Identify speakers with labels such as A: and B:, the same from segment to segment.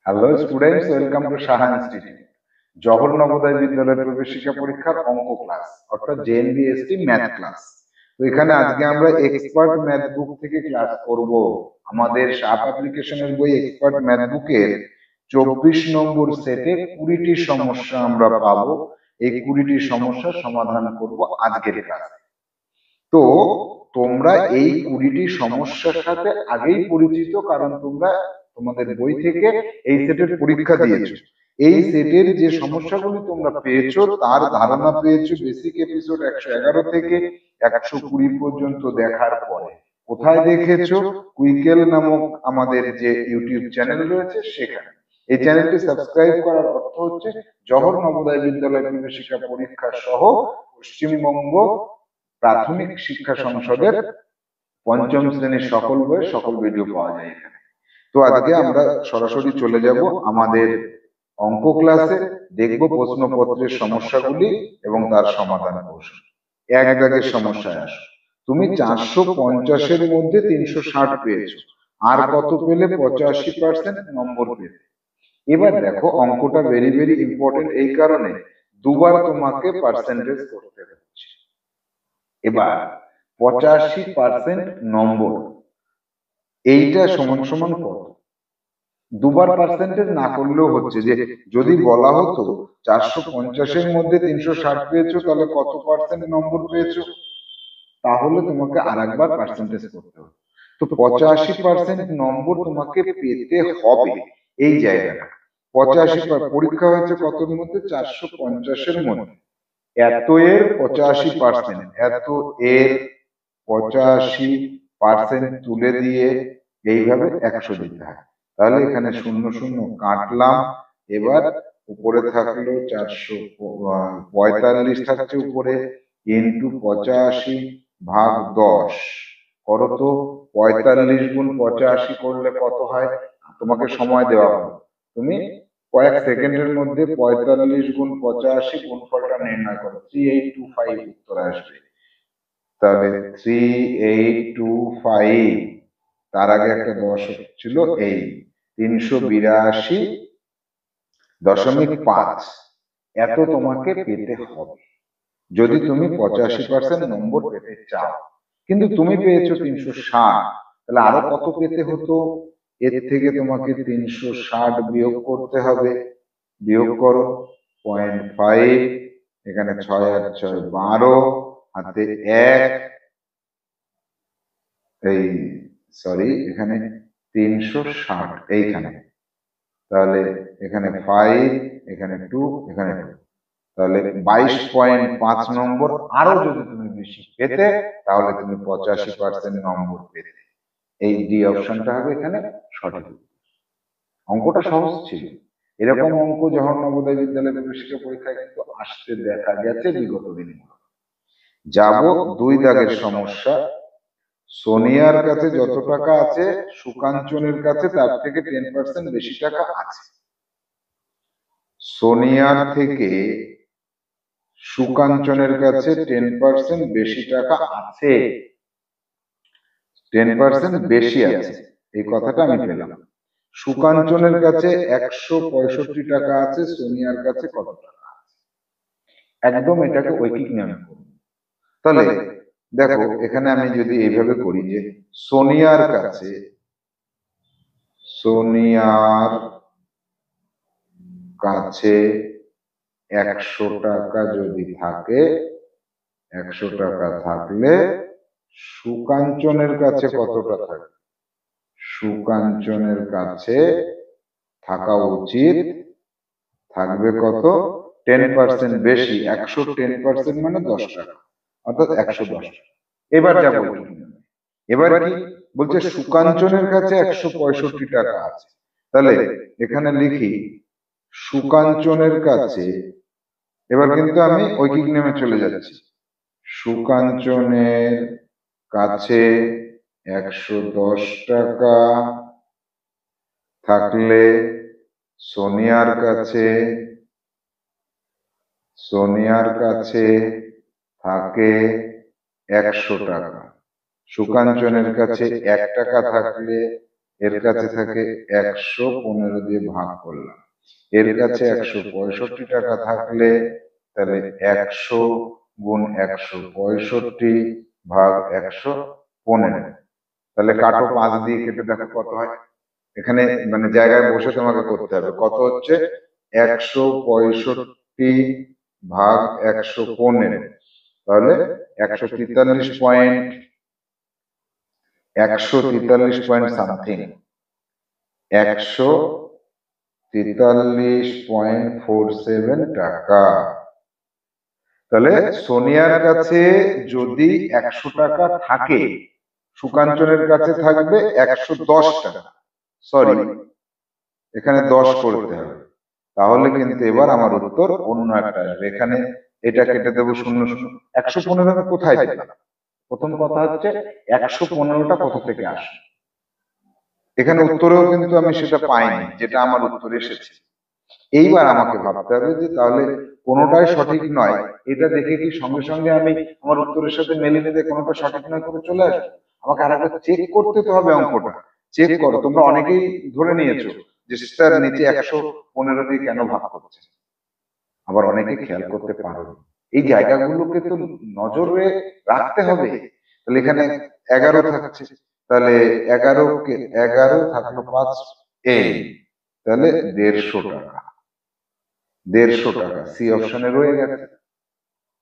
A: Hello students, welcome to Saha institute. Jawahar Navodaya বিদ্যালয়ের প্রবেশিকা পরীক্ষার অঙ্ক ক্লাস, অর্থাৎ জেএনভিএসটি ম্যাথ ক্লাস। তো এখানে আজকে আমরা এক্সপার্ট ম্যাথ বুক থেকে ক্লাস করব। আমাদের সাপ অ্যাপ্লিকেশনের বই এক্সপার্ট ম্যাথ বুকের 24 নম্বর সেটে 20টি সমস্যা আমরা পাবো। এই 20টি সমস্যার সমাধান করব আজকের ক্লাসে। তো তোমরা এই 20টি সমস্যার সাথে আগেই পরিচিত, কারণ তোমরা তোমাদের বই থেকে এই সেটের পরীক্ষা দিয়েছো। এই সেটের যে সমস্যাগুলি তোমরা পেয়েছো তার ধারণা পেয়েছো বেসিক এপিসোড 111 থেকে 120 পর্যন্ত দেখার পরে। কোথায় দেখেছো? কুইকেল নামক আমাদের যে ইউটিউব চ্যানেল রয়েছে সেখানে। এই চ্যানেলটি সাবস্ক্রাইব করার অর্থ হচ্ছে জওহর নবোদয় বিদ্যালয় প্রবেশিকা পরীক্ষা সহ পশ্চিমবঙ্গ প্রাথমিক শিক্ষা সংসদের পঞ্চম শ্রেণীর সকল বইয়ের সকল ভিডিও পাওয়া যায় এখানে। তো আজকে আমরা সরাসরি চলে যাব আমাদের অঙ্ক ক্লাসে, দেখব প্রশ্নপত্রের সমস্যাগুলি এবং তার সমাধান কৌশল। এক দাগের সমস্যায় আসো। তুমি 450-এর মধ্যে 360 পেয়েছো, আর কত পেলে 85% নম্বর পেতে। এবার দেখো, অঙ্কটা ভেরি ভেরি ইম্পর্টেন্ট এই কারণে দুবার তোমাকে পার্সেন্টেজ করতে হচ্ছে। এবার 85% নম্বর, এইটা সমান সমান কত? দুবার পার্সেন্টেজ না করলেও হচ্ছে, যে যদি বলা হতো 450-এর মধ্যে 360 পেয়েছো তাহলে কত পার্সেন্ট নম্বর পেয়েছো, তাহলে তোমাকে আর একবার পার্সেন্টেজ করতে হবে। তো 85% নম্বর তোমাকে পেতে হবে। এই জায়গাটা 85 পরীক্ষা হয়েছে কতর মধ্যে? 450-এর মধ্যে। এত এর 85%, এত এর 85% তুলে দিয়ে এইভাবে 100 দিতে হয়। তাহলে এখানে শূন্য শূন্য কাটলাম। এবার উপরে থাকলো 445 থাকছে উপরে, ইন্টু 85/10 করো তো। 45 গুণ 85 করলে কত হয়? তোমাকে সময় দেওয়া হলো, তুমি কয়েক সেকেন্ডের মধ্যে 45 গুণ 85 গুণফলটা নির্ণয় করো। 3825 উত্তর আসবে। তাহলে 3825, তার আগে একটা 10 ছিল, এই 382.5 এত তোমাকে পেতে হবে যদি তুমি 85% নম্বর পেতে চাও। কিন্তু তুমি পেয়েছো 360, তাহলে আরো কত পেতে হতো? এর থেকে তোমাকে 360 বিয়োগ করতে হবে। বিয়োগ করো 0.5, এখানে 6 আর 6 12, হাতে 1, এই সরি এখানে 360 এইখানে, তাহলে এখানে 5, এখানে 2, এখানে 2, তাহলে 22.5 নম্বর। আরো যদি তুমি বেশি পেতে তাহলে তুমি 85% নম্বর পেতে। এই ডি অপশনটা হবে এখানে সঠিক। অঙ্কটা সহজ ছিল। এরকম অঙ্ক জওহর নবোদয় বিদ্যালয় প্রবেশিকা পরীক্ষায় কিন্তু আসতে দেখা গেছে বিগত দিনে। যাব 2 দাগের সমস্যা। সোনিয়ার কাছে যত টাকা আছে সুকাঞ্চনের কাছে তার থেকে 10% বেশি টাকা আছে। সোনিয়ার থেকে সুকাঞ্চনের কাছে 10% বেশি টাকা আছে, 10% বেশি আছে, এই কথাটা আমি পেলাম। সুকাঞ্চনের কাছে 165 টাকা আছে, সোনিয়ার কাছে কত টাকা আছে? একদম এটাকে ঐকিক নিয়মে করব। তাহলে দেখো, এখানে আমি যদি এইভাবে করি যে সোনিয়ার কাছে, সোনিয়ার কাছে 100 টাকা যদি থাকে, 100 টাকা থাকলে সুকাঞ্চনের কাছে কতটা থাকে? সুকাঞ্চনের কাছে থাকা উচিত, থাকবে কত? 10% বেশি। 100 10% মানে 10 টাকা, অর্থাৎ 110 টাকা। এবার যা বলবো, এবার কি বলছে? সুকাঞ্চনের কাছে 165 টাকা আছে। তাহলে এখানে লিখি সুকাঞ্চনের কাছে, এবার কিন্তু আমি ঐকিক নিয়মে চলে যাচ্ছি। সুকাঞ্চনের কাছে 110 টাকা থাকলে সোনিয়ার কাছে থাকে 100 টাকা। সুকাঞ্চনের কাছে 1 টাকা থাকলে এর কাছে থাকে 115 দিয়ে ভাগ করলাম, এর কাছে 165 টাকা থাকলে তাহলে 100 গুণ 165 ভাগ 115, তাহলে কাটো 5 দিয়ে কেটে দেখো কত হয়। এখানে মানে জায়গায় বসে তোমাকে করতে হবে, কত হচ্ছে 165 ভাগ 115, তাহলে 143 পয়েন্ট সামথিং, 143.47 টাকা। তাহলে সোনিয়ার কাছে যদি 100 টাকা থাকে, সুকাঞ্চনের কাছে থাকবে 110 টাকা, সরি এখানে 10 করতে হবে, তাহলে কিন্তু এবার আমার উত্তর অন্য একটা আসবে। এখানে এটা কেটে দেবো 0 0, 115 কোথায় পেলাম? প্রথম কথা হচ্ছে 115টা কোথা থেকে আসে, এখানে উত্তরেও কিন্তু আমি সেটা পাইনি যেটা আমার উত্তর এসেছে। এইবার আমাকে ভাবতে হবে যে তাহলে কোনোটাই সঠিক নয়, এটা দেখে কি সঙ্গে সঙ্গে আমি আমার উত্তরের সাথে মেলে নিতে কোনোটা সঠিক নয় করে চলে আসবো? আমাকে আরেকবার চেক করতে তো হবে অঙ্কটা। চেক করো, তোমরা অনেকেই ধরে নিয়েছো যে স্যার নিচে 115 দিয়ে কেন ভাগ করছে, আবার অনেকে খেয়াল করতে পারো এই জায়গাগুলোকে তো নজরে রাখতে হবে। তাহলে এখানে 11 থাকছে, তাহলে 11 থাকলো 5, এই তাহলে 150 টাকা, 150 টাকা সি অপশনে রয়ে গেছে।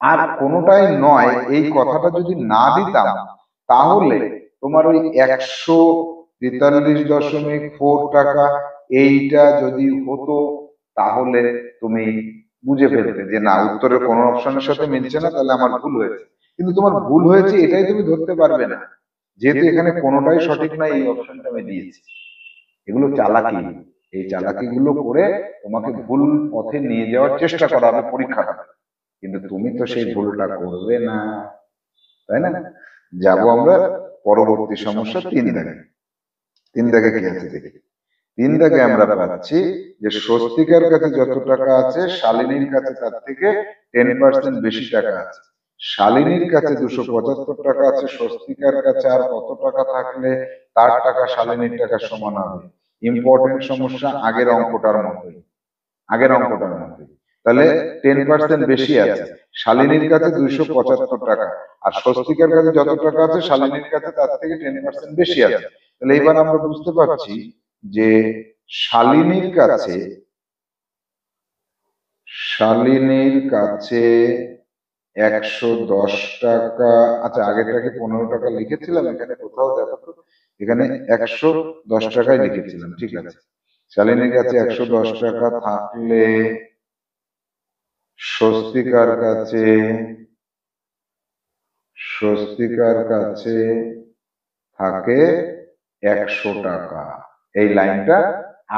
A: আর কোনোটাই নয় এই কথাটা যদি না দিতাম, তাহলে তোমার ওই 143.4 টাকা এইটা যদি হতো, তাহলে তুমি বুঝে ফেলতে যে না উত্তরের কোনো অপশনের সাথে মিলছে না, তাহলে আমার ভুল হয়েছে। কিন্তু তোমার ভুল হয়েছে এটাই তুমি ধরতে পারবে না, যেহেতু এখানে কোনোটাই সঠিক না এই অপশনটা আমি দিয়েছি। এগুলো চালাকি, এই চালাকি গুলো করে তোমাকে ভুল পথে নিয়ে যাওয়ার চেষ্টা করা হবে পরীক্ষাটা, কিন্তু তুমি তো সেই ভুলটা করবে না, তাই না? যাব আমরা পরবর্তী সমস্যা 3 দাগে। 3 দাগে কি আছে দেখি। 3 দাগে আমরা পাচ্ছি যে স্বস্তিকার কাছে যত টাকা আছে শালিনীর কাছে তার থেকে 10% বেশি টাকা আছে। শালিনীর কাছে 275 টাকা আছে, স্বস্তিকার কাছে আর কত টাকা থাকলে তার টাকা শালিনীর টাকার সমান হবে? ইম্পর্টেন্ট সমস্যা, আগের অঙ্কটার মতোই, তাহলে 10% বেশি আছে, শালিনীর কাছে 275 টাকা, আর স্বস্তিকার কাছে যত টাকা আছে শালিনীর কাছে তার থেকে 10% বেশি আছে। তাহলে এবার আমরা বুঝতে পারছি যে শালিনীর কাছে 110 টাকা, আচ্ছা আগেরটাকে 15 টাকা লিখেছিলাম, এখানে কোথাও দেখো তো, এখানে 110 টাকায় লিখেছিলাম, ঠিক আছে। শালিনীর কাছে 110 টাকা থাকলে স্বস্তিকার কাছে থাকে 100 টাকা। এই লাইনটা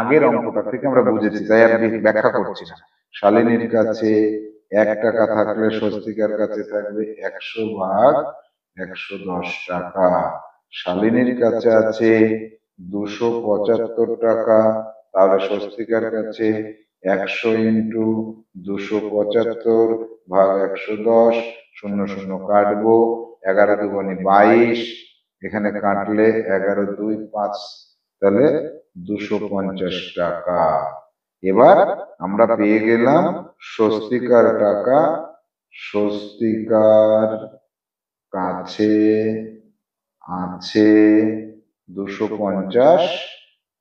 A: আগের অঙ্কটা থেকে আমরা বুঝেছি, তাই আর ব্যাখ্যা করছি না। শালিনীর কাছে 1 টাকা থাকলে স্বস্তিকার কাছে থাকবে 100 ভাগ 110 টাকা। শালিনীর কাছে আছে 275 টাকা, তাহলে স্বস্তিকার কাছে 100 ইন্টু 275 ভাগ 110, 0 0 কাটবো, 11 দুগুণে 22, এখানে কাটলে 11 2 5, তাহলে 250 টাকা। এবার আমরা পেয়ে গেলাম স্বস্তিকার টাকা, স্বস্তিকার কাছে আছে 250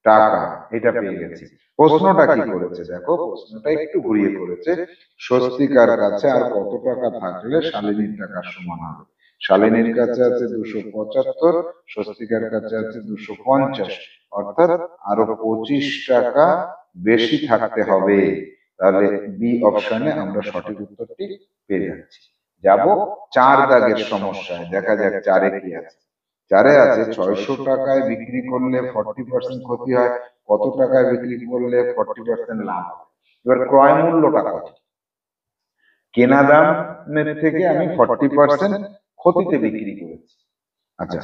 A: টাকা, এটা পেয়ে গেছি। প্রশ্নটা কি করেছে দেখো, প্রশ্নটা একটু ঘুরিয়ে করেছে, স্বস্তিকার কাছে আর কত টাকা থাকলে শালিনীর টাকার সমান হবে। শালিনীর কাছে আছে 275, স্বস্তিকার কাছে আছে 250, অর্থাৎ আরো 25 টাকা বেশি থাকতে হবে। তাহলে বি অপশনে আমরা সঠিক উত্তরটি পেয়ে যাচ্ছি। যাব 4 দাগের সমস্যায়, দেখা যাক 4-এ কি আছে। 4-এ আছে 600 টাকায় বিক্রি করলে 40% ক্ষতি হয়, কত টাকায় বিক্রি করলে 40% লাভ হয়? এবার ক্রয় মূল্যটা কত? কেনা দামের থেকে আমি 40% ক্ষতিতে বিক্রি করেছি। আচ্ছা,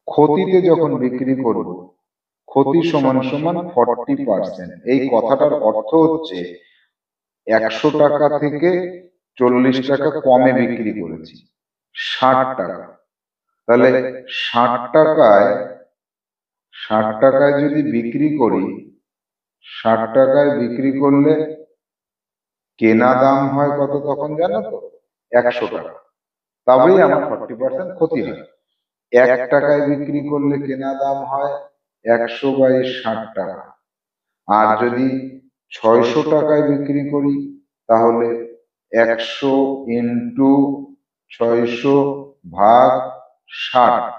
A: ক্ষতিতে যখন বিক্রি করব, ক্ষতি সমান সমান 40%, এই কথাটার অর্থ হচ্ছে 100 টাকা থেকে 40 টাকা কমে বিক্রি করেছি, 60 টাকা। তাহলে 60 টাকায় 60 টাকায় যদি বিক্রি করি, 60 টাকায় বিক্রি করলে কেনা দাম হয় কত তখন জানো তো? 100 টাকা। তবেই আমার 40% ক্ষতি হয়। 1 টাকায় বিক্রি করলে কেনা দাম হয় 100/60 টাকা। আর যদি 600 টাকায় বিক্রি করি তাহলে 100 × 600/60,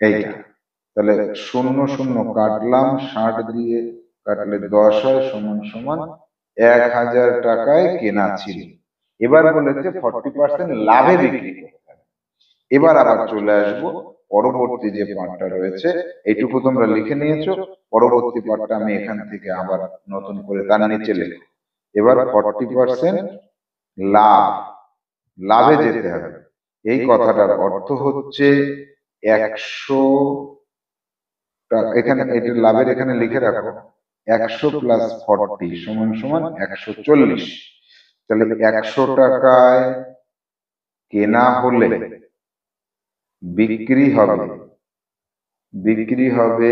A: এইটা। তাহলে 0 0 কাটলাম, 60 দিয়ে কাটলে 10 হয়, সমান সমান 1000 টাকায় কেনা ছিল। এবার বলেছে 40% লাভে বিক্রি করতে হবে। এবার আবার চলে আসবো পরবর্তী যে পার্টটা রয়েছে, এইটুকু তোমরা লিখে নিয়েছো। পরবর্তী পার্টটা আমি এখান থেকে আবার নতুন করে তার নিচে লিখব। এবার 40% লাভ, লাভে যেতে হবে। এই কথাটার অর্থ হচ্ছে 100 এখানে এটা লাভের এখানে লিখে রাখো 100 + 40 সমান সমান 140। তাহলে 100 টাকায় কেনা হলে বিক্রি হবে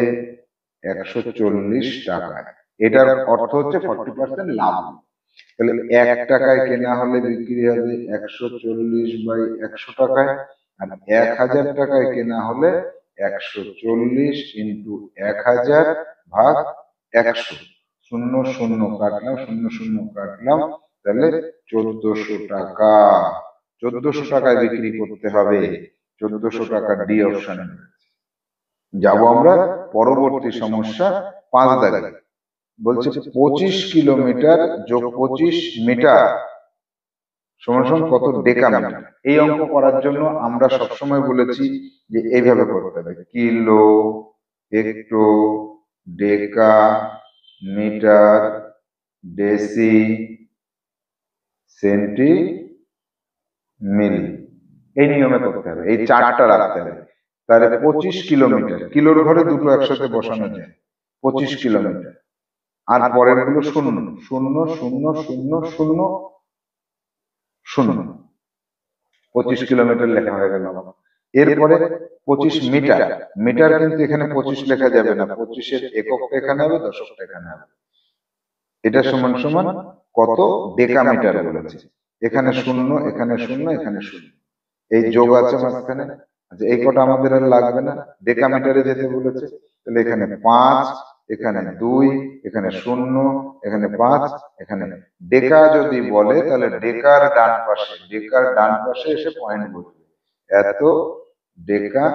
A: 140 টাকায়। এটার অর্থ হচ্ছে 40% লাভ। তাহলে 1 টাকায় কেনা হলে বিক্রি হবে 140/100 টাকায়, আর 1000 টাকায় কেনা হলে 140 × 1000/100। 0 0 কাটলাম, 0 0 কাটলাম, তাহলে 1400 টাকা। 1400 টাকায় বিক্রি করতে হবে। 1400 টাকা ডি অপশনে। যাব আমরা পরবর্তী সমস্যা 5 দাগে। বলছে 25 কিলোমিটার যোগ 25 মিটার সমান সমান কত ডেকামিটার। এই অঙ্ক করার জন্য আমরা সবসময় বলেছি যে এইভাবে করতে হবে, কিলো, হেক্টো, ডেকা, মিটার, ডেসি, সেন্টি, মিল। এই নিয়মে করতে হবে, এই চারটা রাখতে হবে। তাহলে 25 কিলোমিটার, কিলোর ঘরে দুটো একসাথে বসানো যায়, 25 কিলোমিটার। আর পরের গুলো 0 0 0 0 0 0। 25 কিলোমিটার লেখা হয়ে গেল। এরপরে 25 মিটার। মিটার কিন্তু এখানে 25 লেখা যাবে না, 25-এর এককটা এখানে হবে, দশকটা এখানে হবে। এটা সমান সমান কত ডেকামিটার বলেছে। এখানে 0, এখানে 0, এখানে 0, এই যোগ আছে মাঝখানে। আচ্ছা, এই কটা আমাদের আর লাগবে না, ডেকামিটারে যেতে বলেছে। তাহলে এখানে 5, এখানে 2, এখানে 0, এখানে 5, এখানে ডেকা যদি বলে তাহলে ডেকার ডান পাশে এসে পয়েন্ট বসবে, এত ডেকা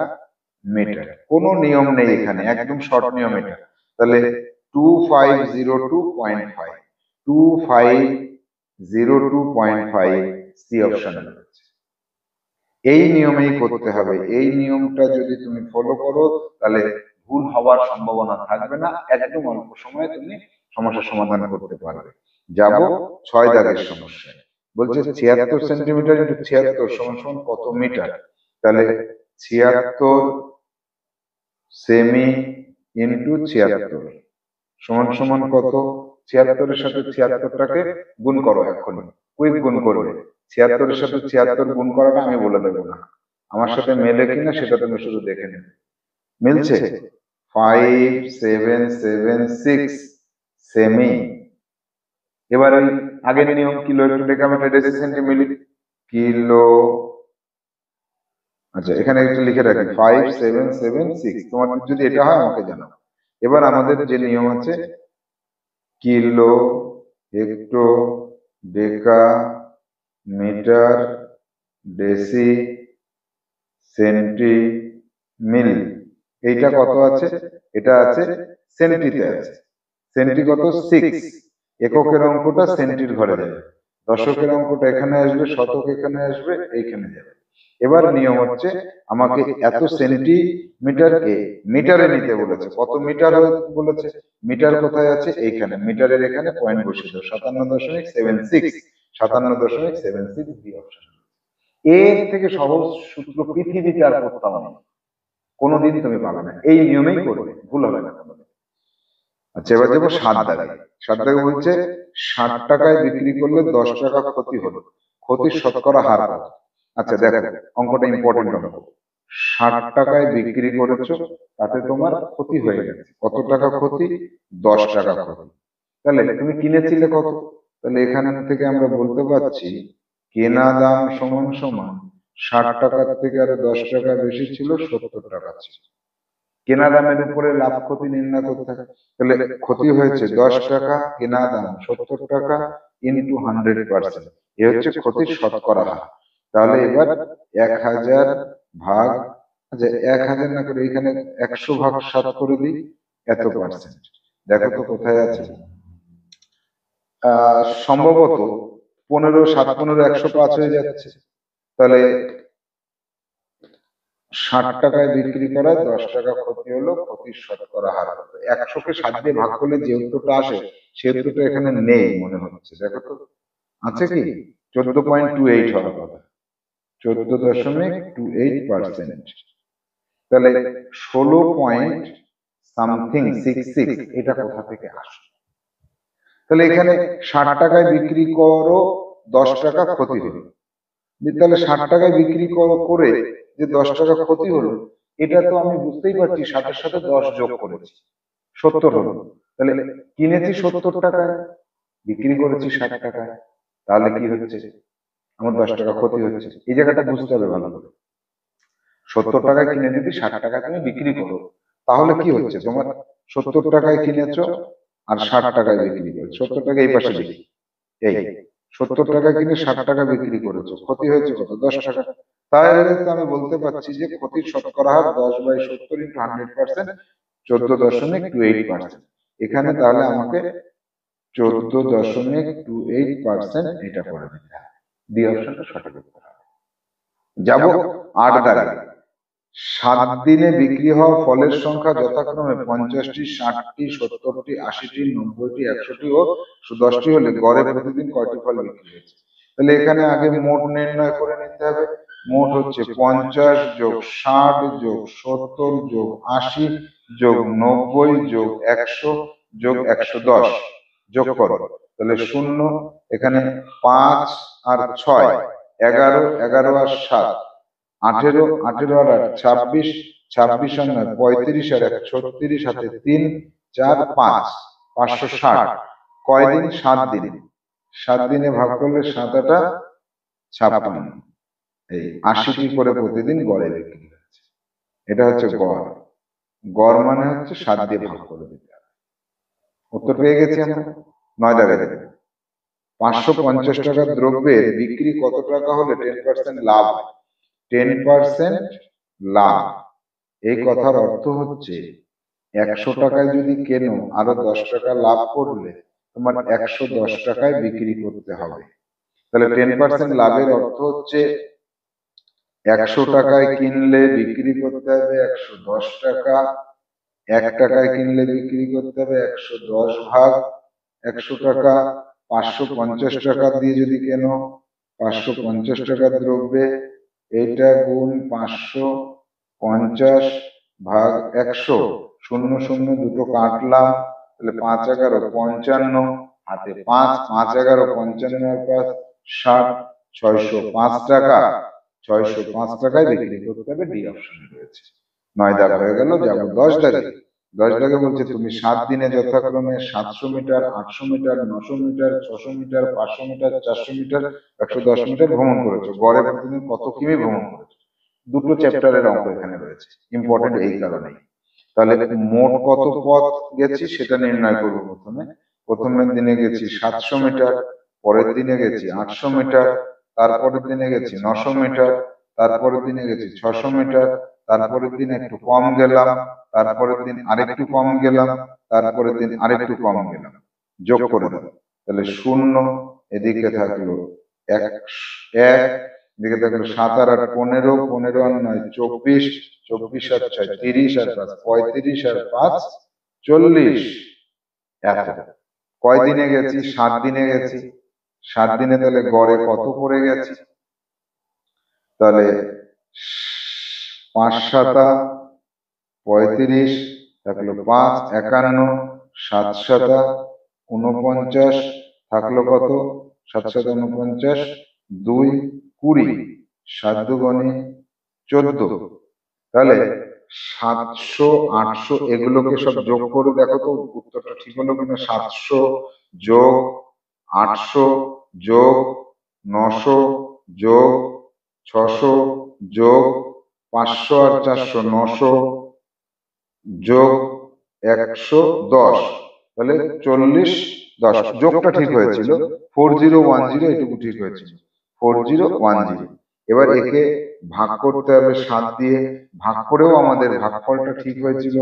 A: মিটার। কোনো নিয়ম নেই এখানে, একদম শর্ট নিয়ম এটা। তাহলে 2502.5, 2502.5 সি অপশন। এই নিয়মেই করতে হবে। এই নিয়মটা যদি তুমি ফলো করো তাহলে ভুল হওয়ার সম্ভাবনা থাকবে না, একদম অল্প সময়ে তুমি সমস্যার সমাধান করতে পারবে। যাব 6 দাগের সমস্যায়। বলছে 76 সেন্টিমিটার × 76 সমান সমান কত মিটার। তাহলে 76 সেমি × 76 সমান সমান কত। 76-এর সাথে 76টাকে গুণ করো, এখন কুইক গুণ করবে। 76-এর সাথে 76 গুণ করাটা আমি বলে দেবো না, আমার সাথে মেলে কিনা সেটা তুমি শুধু দেখে নেবে। মিলছে 5776 সেমি। এবার ওই আগের নিয়ম, কিলো একটু ডেকামিটার ডেসি সেন্টিমিটার, কিলো। আচ্ছা, এখানে একটু লিখে রাখি 5776। তোমাদের যদি এটা হয় আমাকে জানাও। এবার আমাদের যে নিয়ম আছে, কিলো, হেক্টো, ডেকা, মিটার, ডেসি, সেন্টি, মিল। এইটা কত আছে? এটা আছে সেন্টিতে আছে। সেন্টি কত? 6। এককের অঙ্কটা সেন্টির ঘরে যাবে, দশকের অঙ্কটা এখানে আসবে, শতক এখানে আসবে, এইখানে যাবে। এবার নিয়ম হচ্ছে আমাকে এত সেন্টিমিটারকে মিটারে নিতে বলেছে। কত মিটার বলেছে? মিটার কোথায় আছে? এইখানে, মিটারের এখানে পয়েন্ট বসিয়ে দাও, 57.76, 57.76 বি অপশন। এর থেকে সহজ সূত্র পৃথিবীতে আর কোথাও নেই, কোনোদিন তুমি পাবে না। এই নিয়মেই করবে, ভুল হবে না কোনোদিন। আচ্ছা, এবার যাবো 7 দাগে। 7 দাগে বলছে 60 টাকায় বিক্রি করলে 10 টাকা ক্ষতি হলো, ক্ষতির শতকরা হার কত? আচ্ছা দেখো, অঙ্কটা ইম্পর্টেন্ট অঙ্ক। 60 টাকায় বিক্রি করেছো, তাতে তোমার ক্ষতি হয়ে গেছে। কত টাকা ক্ষতি? 10 টাকা ক্ষতি। তাহলে তুমি কিনেছিলে কত? তাহলে এখান থেকে আমরা বলতে পারছি কেনা দাম সমান সমান 60 টাকার থেকে আরো 10 টাকা বেশি ছিল, 70 টাকা ছিল। কেনা দামের উপরে লাভ ক্ষতি নির্ণয় করতে হবে। তাহলে ক্ষতি হয়েছে 10 টাকা, কেনা দাম 70 টাকা, ইন্টু 100%। এ হচ্ছে ক্ষতির শতকরা হার। তাহলে এবার 1000 ভাগ, আচ্ছা 1000 না করে এখানে 100 ভাগ 7 করে দিই, এত পার্সেন্ট। দেখো তো কোথায় আছে? সম্ভবত 15, 7 15 105 হয়ে যাচ্ছে। তাহলে 60 টাকায় বিক্রি করায় 10 টাকা ক্ষতি হলো, ক্ষতির শতকরা হার হলো। 100কে 7 দিয়ে ভাগ করলে যে উত্তরটা আসে সে উত্তরটা এখানে নেই মনে হচ্ছে। দেখো তো আছে কি? 14.28 হওয়ার কথা, 14.28%। তাহলে 16.66 এটা কোথা থেকে আসে? তাহলে এখানে 60 টাকায় বিক্রি করো, 10 টাকা ক্ষতি হলো। তাহলে 60 টাকায় বিক্রি করে যে 10 টাকা ক্ষতি হলো, এটা তো আমি বুঝতেই পারছি 60-এর সাথে 10 যোগ করেছি, 70 হলো। তাহলে কিনেছি 70 টাকায়, বিক্রি করেছি 60 টাকায়, তাহলে কি হচ্ছে? আমার 10 টাকা ক্ষতি হচ্ছে। এই জায়গাটা বুঝতে হবে ভালো করে। 70 টাকায় কিনে যদি 60 টাকায় তুমি বিক্রি করো, তাহলে কি হচ্ছে? তোমার 70 টাকায় কিনেছো আর 60 টাকায় বিক্রি করেছো। 70 টাকা এই পাশে লিখি, এই 70 টাকা কিনে 60 টাকা বিক্রি করেছো, ক্ষতি হয়েছে কত? 10 টাকা। তাহলে তো আমি বলতে পারছি যে ক্ষতির শতকরা হার 10/70 ইন্টু 100%, 14.28%। এখানে তাহলে আমাকে 14.28% এটা করে দিতে হবে। ডি অপশনটা সঠিক উত্তর হবে। যাবো 8 দাগে। 7 দিনে বিক্রি হওয়া ফলের সংখ্যা যথাক্রমে 50টি, 60টি, 70টি, 80টি, 90টি, 100টি ও 10টি হলে গড়ে প্রতিদিন কয়টি ফল বিক্রি হয়েছে? তাহলে এখানে আগে মোট নির্ণয় করে নিতে হবে। মোট হচ্ছে 50 যোগ 60 যোগ 70 যোগ 80 যোগ 90 যোগ 100 যোগ 110 যোগ করো। তাহলে 0, এখানে 5 আর 6, 11, 11 আর 7, 18, 18 আর 8, 26, 26 আর 9, 35 আর 1, 36, হাতে 3, 4, 5, 560। কয়দিন? 7 দিন। 7 দিনে ভাগ করলে 7 8 56, এই 80টি করে প্রতিদিন গড়ে বিক্রি হচ্ছে। এটা হচ্ছে গড়। গড় মানে হচ্ছে 7 দিয়ে ভাগ করে দিতে হবে। উত্তর পেয়ে গেছি আমরা। 9 দাগে দেবে। 550 টাকার দ্রব্যের বিক্রি কত টাকা হলে 10% লাভ হয়? 10% লাভ, এই কথার অর্থ হচ্ছে 100 টাকায় যদি কেনো, আরো 10 টাকা লাভ করলে তোমার 110 টাকায় বিক্রি করতে হবে। তাহলে 10% লাভের অর্থ হচ্ছে 100 টাকায় কিনলে বিক্রি করতে হবে 110 টাকা, 1 টাকায় কিনলে বিক্রি করতে হবে 110 ভাগ 100 টাকা। 550 টাকা দিয়ে যদি কেনো, 550 টাকার দ্রব্যে এইটা গুণ 550 ভাগ 100, 0 0 দুটো কাটলাম, তাহলে 5 11 55, হাতে 5, 5 11 55 আর 5 60, 605 টাকা। 605 টাকায় বিক্রি করতে হবে। ডি অপশনে রয়েছে। 9 দাগ হয়ে গেল। যাবো 10 দাগে। 10 দাগে বলছে তুমি 7 দিনে যথাক্রমে 700 metre, 800 metre, 900 metre, 600 metre, 500 metre, 400 metre, 110 metre ভ্রমণ করেছো। গড়ে প্রতিদিন কত কিমি ভ্রমণ করেছো? দুটো চ্যাপ্টারের অঙ্ক এখানে রয়েছে, ইম্পর্টেন্ট এই কারণেই। তাহলে মোট কত পথ গেছি সেটা নির্ণয় করবো। প্রথমের দিনে গেছি 700 মিটার, পরের দিনে গেছি 800 মিটার, তারপরের দিনে গেছি 900 মিটার, তারপরের দিনে গেছি 600 মিটার, তারপরের দিন একটু কম গেলাম, তারপরের দিন আরেকটু কম গেলাম, তারপরের দিন আরেকটু কম গেলাম। যোগ করে দাও। তাহলে 0, এদিকে থাকলো 1, এদিকে থাকলো 7 আর 8 15, 15 আর 9 24, 24 আর 6 30 আর 5 35 আর 5 40। এত। কয় দিনে গেছি? 7 দিনে গেছি। 7 দিনে তাহলে গড়ে কত করে গেছি? তাহলে 5 7 35, থাকলো 5 51, 7 7 49, থাকলো কত? 7 7 49, 2 20, 7 2 14, তাহলে 700 800 এগুলোকে সব যোগ করে দেখো তো উত্তরটা ঠিক হলো কিনা। 700 যোগ 800 যোগ 900 যোগ 600 যোগ 500 আর 400 900 যোগ 110, তাহলে 40 10 যোগটা ঠিক হয়েছিল। 4010 এটুকু ঠিক হয়েছিল, 4010। এবার একে ভাগ করতে হবে 7 দিয়ে, ভাগ করেও আমাদের ভাগফলটা ঠিক হয়েছিল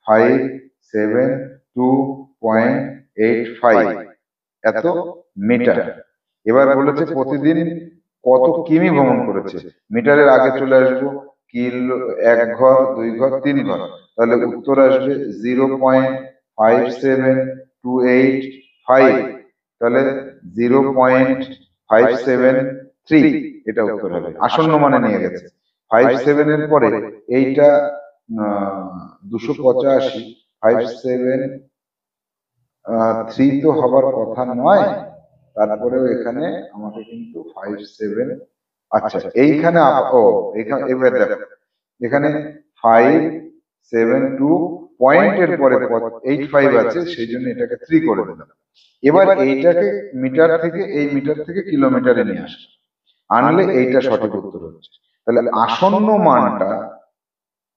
A: 572.85 এত মিটার। এবার বলেছে প্রতিদিন কত কিমি ভ্রমণ করেছে। মিটারের আগে চলে আসবো কিলো, 1 ঘর 2 ঘর 3 ঘর, তাহলে উত্তর আসবে 0.57285, তাহলে 0.573 এটা উত্তর হবে। আসন্ন মানে নিয়ে গেছে 57 এর পরে এইটা 285, 573 তো হবার কথা নয়। তারপরেও এখানে আমাকে কিন্তু 57, আচ্ছা এইখানে এখানে এবার দেখো এখানে 572 পয়েন্টের পরে 85 আছে, সেই জন্য এটাকে 3 করে দিলাম। এবার এইটাকে মিটার থেকে, এই মিটার থেকে কিলোমিটারে নিয়ে আসলাম, আনলে এইটা সঠিক উত্তর হচ্ছে। তাহলে আসন্ন মানটা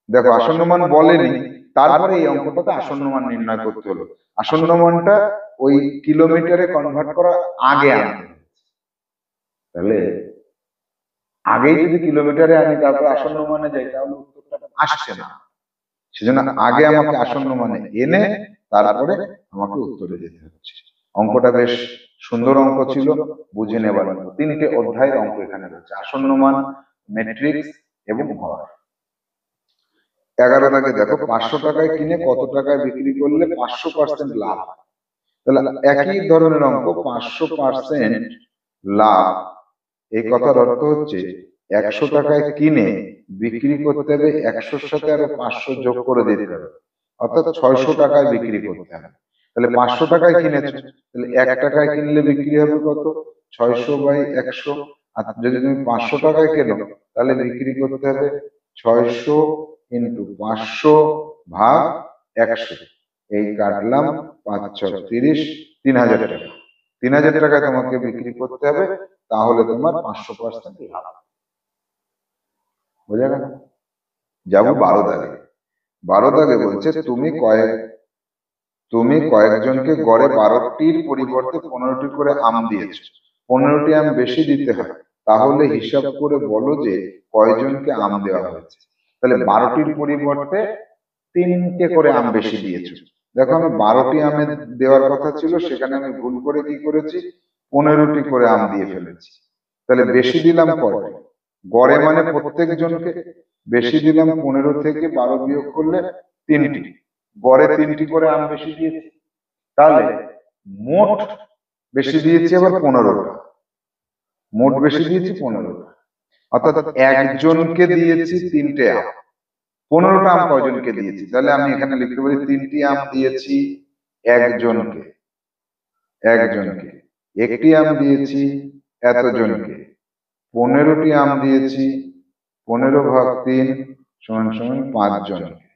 A: দেখো, আসন্ন মান বলেনি, তারপরে এই অঙ্কটাতে আসন্ন মান নির্ণয় করতে হলো। আসন্ন মানটা ওই কিলোমিটারে কনভার্ট করার আগে আনতে, তাহলে আগেই যদি কিলোমিটারে আনি তারপর আসন্ন মানে যাই, তাহলে উত্তরটা আসছে না। সেজন্য আগে আমাকে আসন্ন মানে এনে তারপরে আমাকে উত্তরে যেতে হচ্ছে। অঙ্কটা বেশ সুন্দর অঙ্ক ছিল, বুঝে নেবার মতো। 3টে অধ্যায়ের অঙ্ক এখানে রয়েছে, আসন্ন মান, ম্যাট্রিক্স এবং ভর। 11 দাগে দেখো 500 টাকায় কিনে কত টাকায় বিক্রি করলে 500% লাভ হয়। তাহলে একই ধরনের অঙ্ক, 500% লাভ, এই কথার অর্থ হচ্ছে 100 টাকায় কিনে বিক্রি করতে হবে 100-র সাথে আরো 500 যোগ করে দিতে হবে, অর্থাৎ 600 টাকায় বিক্রি করতে হবে। তাহলে 500 টাকায় কিনেছো, তাহলে 1 টাকায় কিনলে বিক্রি হবে কত, 600/100। আর যদি তুমি 500 টাকায় কেনো তাহলে বিক্রি করতে হবে 600 ইন্টু 500 ভাগ 100। এই কাটলাম 5 × 30, 3000 টাকা। 3000 টাকায় তোমাকে বিক্রি করতে হবে, তাহলে তোমার 500% লাভ। বোঝা গেল? যাবো 12 দাগে। 12 দাগে বলছে তুমি কয়েকজনকে গড়ে 12টির পরিবর্তে 15টি করে আম দিয়েছো। 15টি আম বেশি দিতে হয়, তাহলে হিসাব করে বলো যে কয়জনকে আম দেওয়া হয়েছে। তাহলে 12টির পরিবর্তে 3টে করে আম বেশি দিয়েছো। দেখো আমি 12টি আমে দেওয়ার কথা ছিল, সেখানে আমি ভুল করে কি করেছি, 15টি করে আম দিয়ে ফেলেছি। তাহলে বেশি দিলাম কয়টি, গড়ে মানে প্রত্যেক জনকে বেশি দিলাম, 15 থেকে 12 বিয়োগ করলে 3টি, গড়ে 3টি করে আম বেশি দিয়েছি। তাহলে মোট বেশি দিয়েছি আবার 15টা, মোট বেশি দিয়েছি 15টা, অর্থাৎ একজনকে দিয়েছি 3টে আম। 15টা আম কয়জনকে দিয়েছি, তাহলে আমি এখানে লিখতে পারি 3টি আম দিয়েছি একজনকে, একটি আম দিয়েছি এতজনকে, 15টি আম দিয়েছি 15/3 = 5 জনকে,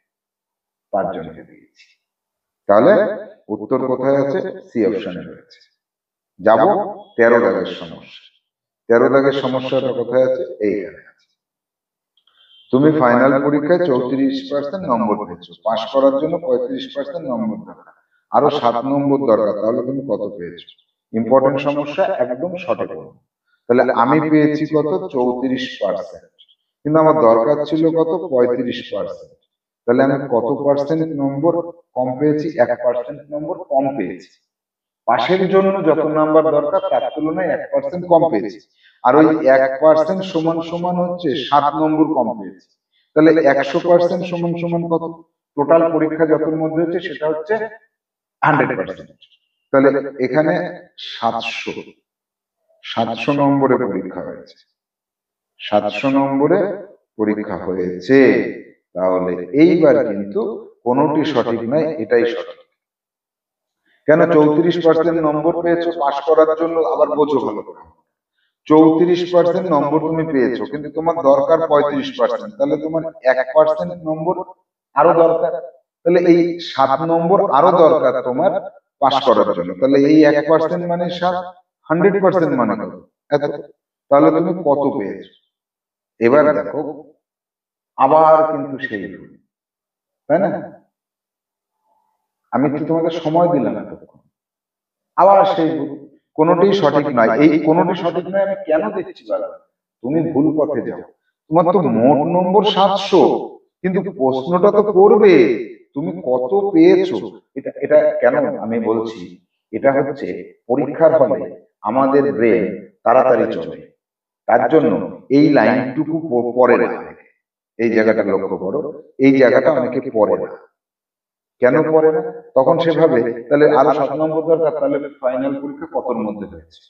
A: 5 জনকে দিয়েছি। তাহলে উত্তর কোথায় আছে, সি অপশনে রয়েছে। যাব 13 দাগের সমস্যা। 13 দাগের সমস্যাটা কোথায় আছে, এইখানে আছে। তুমি ফাইনাল পরীক্ষায় 34% নম্বর পেয়েছো, পাস করার জন্য 35% নম্বর দরকার, আরো 7 নম্বর দরকার, তাহলে তুমি কত পেয়েছো। ইম্পর্টেন্ট সমস্যা, একদম সঠিক। তাহলে আমি পেয়েছি কত, 34%, কিন্তু আমার দরকার ছিল কত, 35%। তাহলে আমি কত পার্সেন্ট নম্বর কম পেয়েছি, 1% নম্বর কম পেয়েছি। পাশের জন্য যত নাম্বার দরকার তার তুলনায় 1% কম পেয়েছি, আর ওই 1% সমান সমান হচ্ছে 7 নম্বর কম পেয়েছি। তাহলে 100% সমান সমান কত, টোটাল পরীক্ষা যত মধ্যে হচ্ছে সেটা হচ্ছে 100%। তাহলে এখানে 700 নম্বরে পরীক্ষা হয়েছে, 700 নম্বরে পরীক্ষা হয়েছে। তাহলে এইবার কিন্তু কোনোটি সঠিক নয়, এটাই সঠিক। কেন, 34% নম্বর পেয়েছো পাস করার জন্য, আবার বোঝো ভালো করে, 34% নম্বর তুমি পেয়েছো, কিন্তু তোমার দরকার 35%, তাহলে তোমার 1% নম্বর আরো দরকার। তাহলে এই 7 নম্বর আরো দরকার তোমার পাস করার জন্য। তাহলে এই 1% মানে 7, 100% মানে কত? এত। তাহলে তুমি কত পেয়েছো? এবার দেখো, আবার কিন্তু সেই ভুল, তাই না? আমি তো তোমাকে সময় দিলাম এতক্ষণ, আবার সেই ভুল। কোনোটাই সঠিক নয়। এই কোনোটি সঠিক নয় আমি কেন দেখছি বারবার? তুমি ভুল পথে যাও। তোমার তো মোট নম্বর 700, কিন্তু প্রশ্নটা তো করবে তুমি কত পেয়েছো। এটা এটা কেন আমি বলছি? এটা হচ্ছে পরীক্ষার হলে আমাদের ব্রেন তাড়াতাড়ি চলে, তার জন্য এই লাইনটুকু পড়ে না। এই জায়গাটা লক্ষ্য করো, এই জায়গাটা অনেকে পড়ে না। কেন পড়ে না? তখন সে ভাবে তাহলে আরো 7 নম্বর দরকার, তাহলে ফাইনাল পরীক্ষা কতর মধ্যে হয়েছে,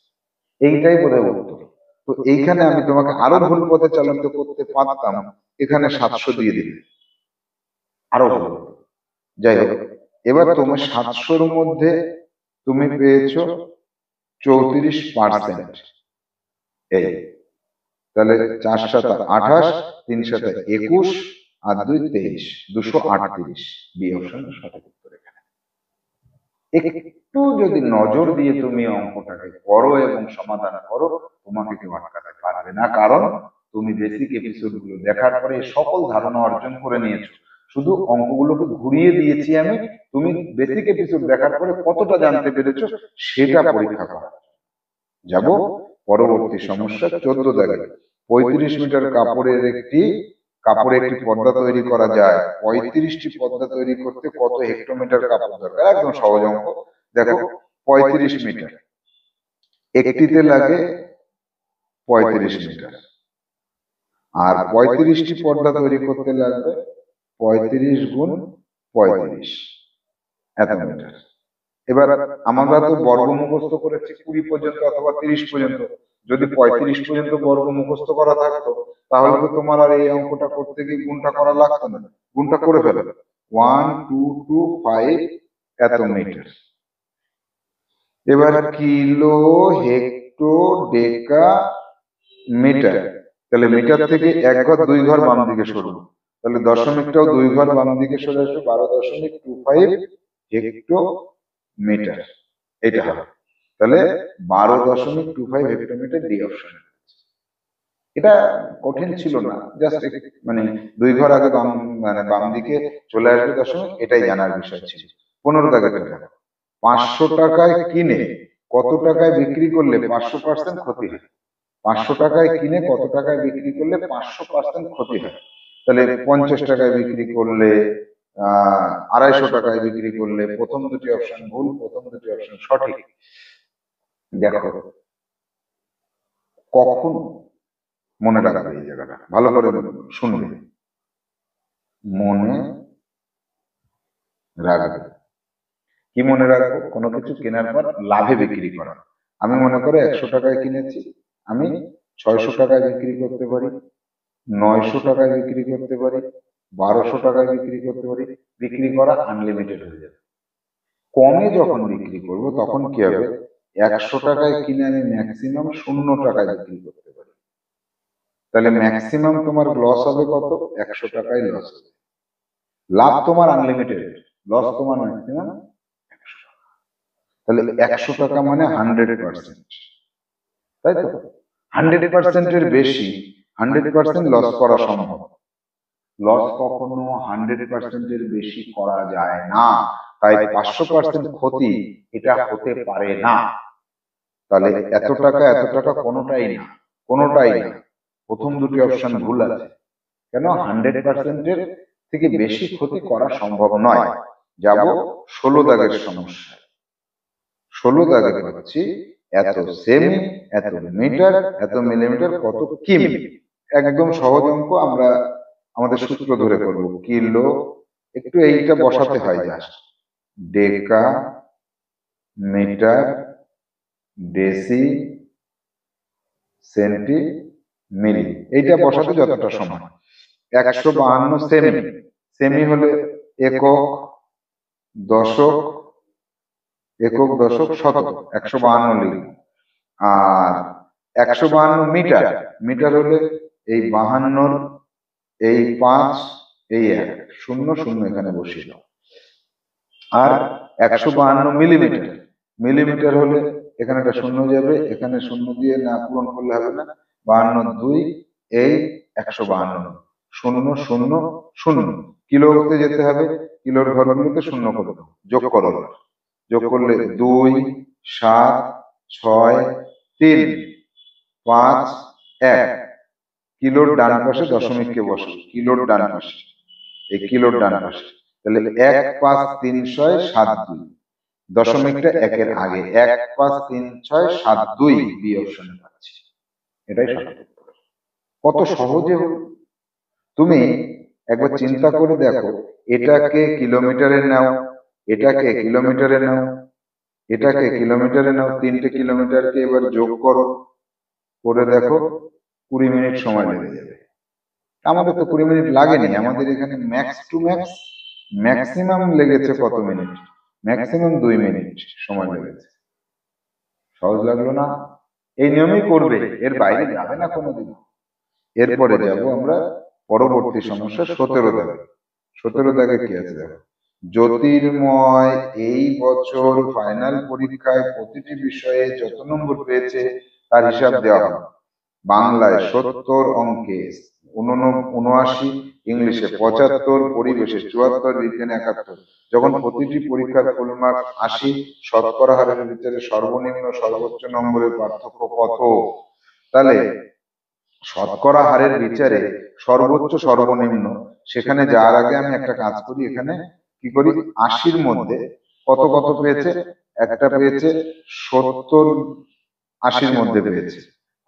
A: এইটাই বোধহয় উত্তর। তো এইখানে আমি তোমাকে আরো ভুল পথে চালিত করতে পারতাম, এখানে 700 দিয়ে দিলে আরো ভালো হতো। যাই হোক, এবার তুমি 700-র মধ্যে তুমি পেয়েছো 34%। এই তাহলে 4 7 28, 3 7 21, আর 2 23, 238। বি অপশন সঠিক উত্তর। এখানে একটু যদি নজর দিয়ে তুমি অঙ্কটাকে করো এবং সমাধান করো, তোমাকে কেউ আটকাতে পারবে না, কারণ তুমি বেসিক এপিসোড গুলো দেখার পরে সকল ধারণা অর্জন করে নিয়েছো। শুধু অঙ্কগুলোকে ঘুরিয়ে দিয়েছি আমি, তুমি বেসিক এপিসোড দেখার পরে কতটা জানতে পেরেছো সেটা পরীক্ষা করা। যাব পরবর্তী সমস্যা 14 দাগে। 35 মিটার কাপড়ে একটি পর্দা তৈরি করা যায়। 35টি পর্দা তৈরি করতে কত হেক্টোমিটার কাপড় দরকার? একদম সহজ অঙ্ক। দেখো, 35 মিটার, একটিতে লাগে 35 মিটার, আর 35টি পর্দা তৈরি করতে লাগবে 35 গুণ 35 এত মিটার। এবার আমরা তো বর্গ মুখস্থ করেছি 20 পর্যন্ত অথবা 30 পর্যন্ত। যদি 35 পর্যন্ত বর্গ মুখস্থ করা থাকতো, তাহলে তো তোমার আর এই অঙ্কটা করতে গিয়ে গুণটা করা লাগতো না। গুণটা করে ফেলে 1 2 2 5 এত মিটার। এবার কিলো, হেক্টো, ডেকা, মিটার। তাহলে মিটার থেকে এক ঘর 2 ঘর বাম দিকে সরবো, তাহলে দশমিকটাও 2 ঘর বাম দিকে সরে আসবে। 12.25 হেক্টো মিটার এটা হবে। তাহলে 12.25 হেক্টোমিটার ডি অপশন। এটা কঠিন ছিল না, জাস্ট মানে 2 ঘর আগে বাম, মানে বাম দিকে চলে আসবে দশমিক, এটাই জানার বিষয় ছিল। 15 দাগে দেখো, 500 টাকায় কিনে কত টাকায় বিক্রি করলে 500% ক্ষতি হয়? 500 টাকায় কিনে কত টাকায় বিক্রি করলে 500% ক্ষতি হয়? তাহলে 50 টাকায় বিক্রি করলে, 250 টাকায় বিক্রি করলে। প্রথম দুটি অপশন ভুল, প্রথম দুটি অপশন সঠিক। দেখো, কখন মনে রাখবে এই জায়গাটা, ভালো করে শুনবে, মনে রাখবে। কি মনে রাখবো? কোনো কিছু কেনার পর লাভে বিক্রি করা। আমি মনে করে 100 টাকায় কিনেছি, আমি 600 টাকায় বিক্রি করতে পারি, 900 টাকায় বিক্রি করতে পারি, 1200 টাকায় বিক্রি করতে পারি। বিক্রি করা আনলিমিটেড হয়ে যাবে। কমে যখন বিক্রি করব তখন কি হবে? 100 টাকায় কিনে আমি ম্যাক্সিমাম 0 টাকায় বিক্রি করতে পারি। তাহলে ম্যাক্সিমাম তোমার লস হবে কত? 100 টাকায় লস হবে। লাভ তোমার আনলিমিটেড, লস তোমার ম্যাক্সিমাম 100 টাকা। তাহলে 100 টাকা মানে 100%, তাই তো? 100%-এর বেশি, 100% লস করা সম্ভব। লস কখনো 100%-এর বেশি করা যায় না, তাই 500% ক্ষতি এটা হতে পারে না। তাহলে এত টাকা কোনোটাই না, কোনোটাই না। প্রথম দুটি অপশন ভুল আছে। কেন? 100%-এর থেকে বেশি ক্ষতি করা সম্ভব নয়। যাব 16 দাগের সমস্যা। 16 দাগে পাচ্ছি এত সেমি, এত মিটার, এত মিলিমিটার, কত কিমি। একদম সহজ অঙ্ক, আমরা আমাদের সূত্র ধরে করব। কিলো, একটু এইটা বসাতে হয় জাস্ট, ডেকা, মিটার, ডেসি, সেন্টি, মিলি, এইটা বসাতে যতটা সময়। 152 সেমি, সেমি হলে একক, দশক, একক, দশক, শতক, 152 লিখব। আর 152 মিটার, মিটার হলে এই 52 এই 5 এই 1 শূন্য শূন্য এখানে বসিয়ে দাও। আর 152 মিলিমিটার, মিলিমিটার হলে এখানে একটা শূন্য যাবে, এখানে শূন্য দিয়ে না পূরণ করলে হবে না, 52 2 এই 152 শূন্য শূন্য শূন্য, কিলোতে যেতে হবে, কিলোর ঘরগুলোতে শূন্য করে দাও, যোগ করো, যোগ করলে 2 7 6 3 5 1, কিলোর ডান পাশে দশমিককে বসো, কিলোর ডান পাশে, এই কিলোর ডান পাশে, তাহলে 1 5 3 6 7 2, দশমিকটা একের আগে, 1 5 3 6 7 2 বি অপশনে পাচ্ছি, এটাই সঠিক উত্তর। কত সহজে হলো। তুমি একবার চিন্তা করে দেখো, এটাকে কিলোমিটারে নাও, এটাকে কিলোমিটারে নাও, এটাকে কিলোমিটারে নাও, 3টে কিলোমিটারকে এবার যোগ করো, করে দেখো 20 মিনিট সময় লেগে যাবে। আমাদের তো 20 মিনিট লাগেনি, আমাদের এখানে ম্যাক্স টু ম্যাক্স ম্যাক্সিমাম লেগেছে কত মিনিট, ম্যাক্সিমাম 2 মিনিট সময় লেগেছে। সহজ লাগলো না? এই নিয়মেই করবে, এর বাইরে যাবে না কোনোদিন। এরপরে যাব আমরা পরবর্তী সমস্যা 17 দাগে। 17 দাগে কি আছে দেখো, জ্যোতির্ময় এই বছর ফাইনাল পরীক্ষায় প্রতিটি বিষয়ে যত নম্বর পেয়েছে তার হিসাব দেওয়া হবে। বাংলায় 70, অঙ্কে 79, ইংলিশে 75, পরিবেশে 74, বিজ্ঞানে 71। যখন প্রতিটি পরীক্ষার ফুল মার্ক 80, শতকরা হারের ভিতরে সর্বনিম্ন সর্বোচ্চ নম্বরের পার্থক্য কত? তাহলে শতকরা হারের বিচারে সর্বোচ্চ সর্বনিম্ন, সেখানে যাওয়ার আগে আমি একটা কাজ করি, এখানে কি করি, 80-র মধ্যে কত কত পেয়েছে, একটা পেয়েছে 70 80-র মধ্যে পেয়েছে,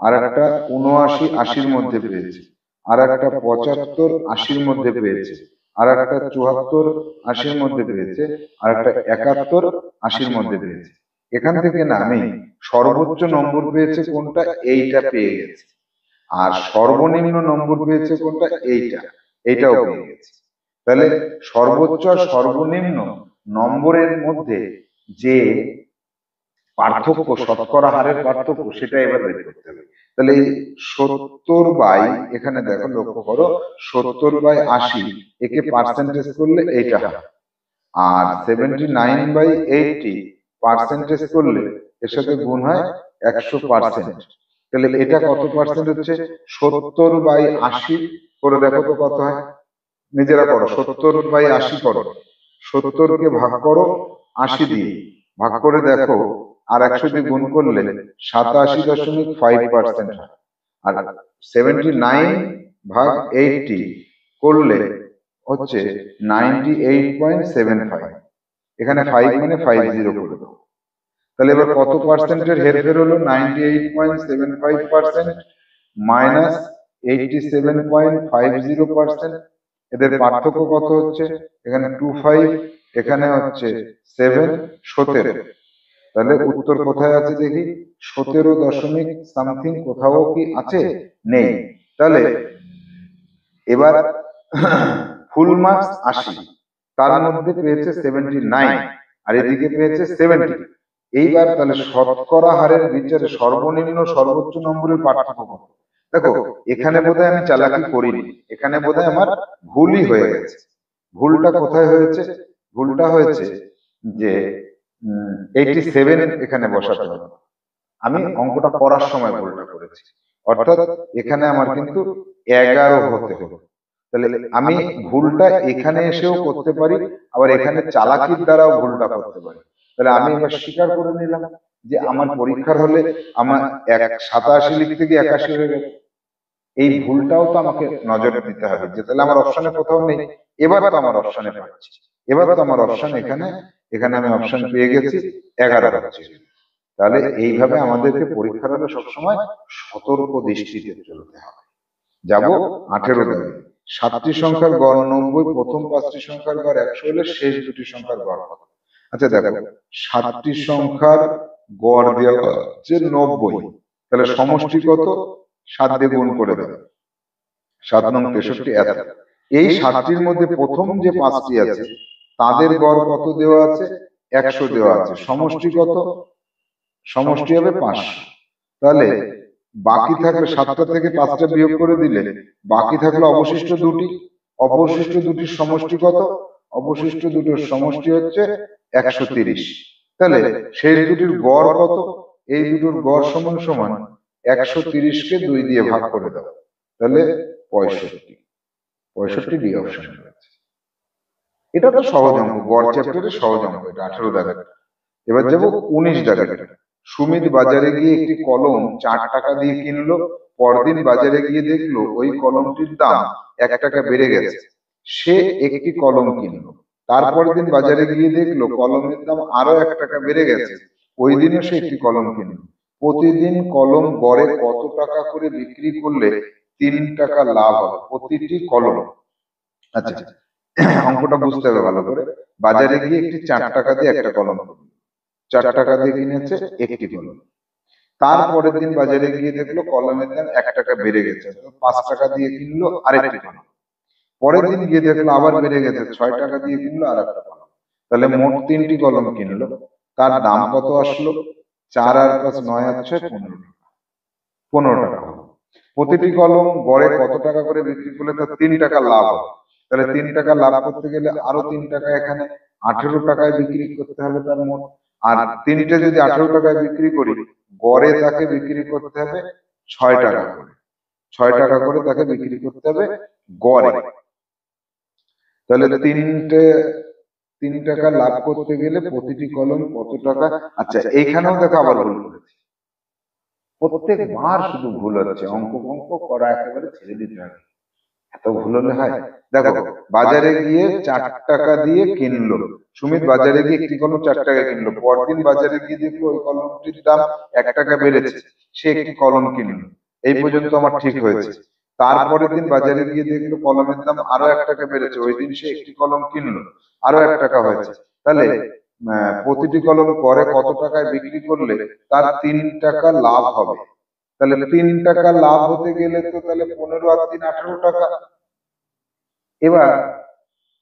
A: আর একটা 79 80-র মধ্যে পেয়েছে, আর একটা 75 80-র মধ্যে পেয়েছে, আর একটা 74 80-র মধ্যে পেয়েছে, আর একটা 71 80-র মধ্যে পেয়েছে। এখান থেকে না আমি সর্বোচ্চ নম্বর পেয়েছে কোনটা, এইটা পেয়ে গেছে, আর সর্বনিম্ন নম্বর পেয়েছে কোনটা, এইটা, এইটাও পেয়ে গেছে। তাহলে সর্বোচ্চ আর সর্বনিম্ন নম্বরের মধ্যে যে পার্থক্য, শতকরা হারের পার্থক্য, সেটা এবার বের করতে হবে। তাহলে 70 বাই, এখানে দেখো লক্ষ্য করো, 70/80 একে পার্সেন্টেজ করলে এইটা হয়, আর 79/80 পার্সেন্টেজ করলে এর সাথে গুণ হয় 100%। তাহলে এটা কত পার্সেন্ট হচ্ছে, 70/80 করে দেখো তো কত হয়, নিজেরা করো, 70/80 করো, 70কে ভাগ করো 80 দিয়ে, ভাগ করে দেখো, আর 100 দিয়ে গুণ করলে 87.5% হয়, আর 79/80 করলে হচ্ছে 98.75, এখানে 5 মানে 50 করে দেবো। তাহলে এবার কত পার্সেন্টের হেরফের হলো, 98.75% মাইনাস 87.50%, এদের পার্থক্য কত হচ্ছে, এখানে 25, এখানে হচ্ছে 7, 17। তাহলে উত্তর কোথায় আছে দেখি, 17 দশমিক সামথিং কোথাও কি আছে, নেই। তাহলে এবার ফুল মার্কস 80, তার মধ্যে পেয়েছে 79, আর এদিকে পেয়েছে 70। এইবার তাহলে শতকরা হারের বিচারে সর্বনিম্ন সর্বোচ্চ নম্বরের পার্থক্য কত? দেখো এখানে বোধহয় আমি চালাকি করিনি, এখানে বোধহয় আমার ভুলই হয়ে গেছে। ভুলটা কোথায় হয়েছে, ভুলটা হয়েছে যে 87 এখানে বসাতে হবে, আমি অঙ্কটা করার সময় ভুলটা করেছি, অর্থাৎ এখানে আমার কিন্তু 11 হতে হবে। তাহলে আমি ভুলটা এখানে এসেও করতে পারি, আবার এখানে চালাকির দ্বারাও ভুলটা করতে পারি। তাহলে আমি এবার স্বীকার করে নিলাম যে আমার পরীক্ষার হলে আমার 87 লিখতে গিয়ে 81 হয়ে গেছে। এই ভুলটাও তো আমাকে নজরে দিতে হবে, যে তাহলে আমার অপশনে কোথাও নেই, এবার তো আমার অপশনে পাচ্ছি, এবার তো আমার অপশন এখানে, এখানে আমি অপশন পেয়ে গেছি 11 পাচ্ছি। তাহলে এইভাবে আমাদেরকে পরীক্ষার হলে সবসময় সতর্ক দৃষ্টিতে চলতে হবে। যাব 18 দাগে, 7টি সংখ্যার গড় 90, প্রথম 5টি সংখ্যার গড় 100 হলে শেষ দুটি সংখ্যার গড় কত? আচ্ছা দেখো, 7টি সংখ্যার গড় দেওয়া হচ্ছে 90, তাহলে সমষ্টি কত, 7 দিয়ে গুণ করে দাও, 7 নং 63, এত। এই 7টির মধ্যে প্রথম যে 5টি আছে তাদের গড় কত দেওয়া আছে, 100 দেওয়া আছে, সমষ্টি কত, সমষ্টি হবে 500। তাহলে বাকি থাকলে 7টা থেকে 5টা বিয়োগ করে দিলে বাকি থাকলো অবশিষ্ট দুটি। অবশিষ্ট দুটির সমষ্টি কত? অবশিষ্ট দুটোর সমষ্টি হচ্ছে 130। তাহলে শেষ দুটির গড় কত? এই দুটোর গড় সমান সমান 130কে 2 দিয়ে ভাগ করে দাও, তাহলে 65। 65 ডি অপশন রয়েছে। এটা তো সহজ অঙ্ক, গড় চ্যাপ্টারের সহজ অঙ্ক, এটা 18 দাগের। এবার যাবো 19 দাগের। সুমিত বাজারে গিয়ে একটি কলম 4 টাকা দিয়ে কিনলো, পরদিন বাজারে গিয়ে দেখলো ওই কলমটির দাম 1 টাকা বেড়ে গেছে। সে একটি কলম কিনলো। তারপরের দিন বাজারে গিয়ে দেখলো কলমের দাম আরো 1 টাকা বেড়ে গেছে। ওই দিনও সে একটি কলম কিনলো। প্রতিদিন কলম গড়ে কত টাকা করে বিক্রি করলে 3 টাকা লাভ হবে প্রতিটি কলম? আচ্ছা, অঙ্কটা বুঝতে হবে ভালো করে। বাজারে গিয়ে একটি 4 টাকা দিয়ে একটা কলম কিনলো, 4 টাকা দিয়ে কিনেছে একটি কলম। তারপরের দিন বাজারে গিয়ে দেখলো কলমের দাম 1 টাকা বেড়ে গেছে, 5 টাকা দিয়ে কিনলো আরেকটি কলম। পরের দিন গিয়ে দেখলো আবার বেড়ে গেছে, 6 টাকা দিয়ে কিনলো আর একটা কলম। তাহলে মোট 3টি কলম কিনলো, তার দাম কত আসলো? 4 আর 5 9 আর 6 15 টাকা। 15 টাকা হলো। প্রতিটি কলম গড়ে কত টাকা করে বিক্রি করলে তার 3 টাকা লাভ হবে? তাহলে 3 টাকা লাভ করতে গেলে আরো 3 টাকা এখানে 18 টাকায় বিক্রি করতে হবে তার মোট। আর তিনটে যদি 18 টাকায় বিক্রি করি, গড়ে তাকে বিক্রি করতে হবে 6 টাকা করে। 6 টাকা করে তাকে বিক্রি করতে হবে গড়ে। তাহলে 3 টাকা লাভ করতে গেলে প্রতিটি কলম কত টাকা? আচ্ছা, এইখানেও দেখো আবার ভুল করেছি। প্রত্যেকবার শুধু ভুল হচ্ছে, অঙ্ক অঙ্ক করা একেবারে ছেড়ে দিতে হবে, এত ভুল হলে হয়? দেখো, বাজারে গিয়ে 4 টাকা দিয়ে কিনলো, সুমিত বাজারে গিয়ে একটি কলম 4 টাকা কিনলো, পরদিন বাজারে গিয়ে দেখলো ওই কলমটির দাম 1 টাকা বেড়েছে, সে একটি কলম কিনলো। এই পর্যন্ত আমার ঠিক হয়েছে। তারপরের দিন বাজারে গিয়ে দেখলো কলমের দাম আরো 1 টাকা বেড়েছে, ওই দিন সে একটি কলম কিনলো, আরো 1 টাকা হয়েছে। তাহলে প্রতিটি কলম গড়ে কত টাকায় বিক্রি করলে তার 3 টাকা লাভ হবে? তাহলে 3 টাকা লাভ হতে গেলে তো তাহলে 15 আর 3 18 টাকা। এবার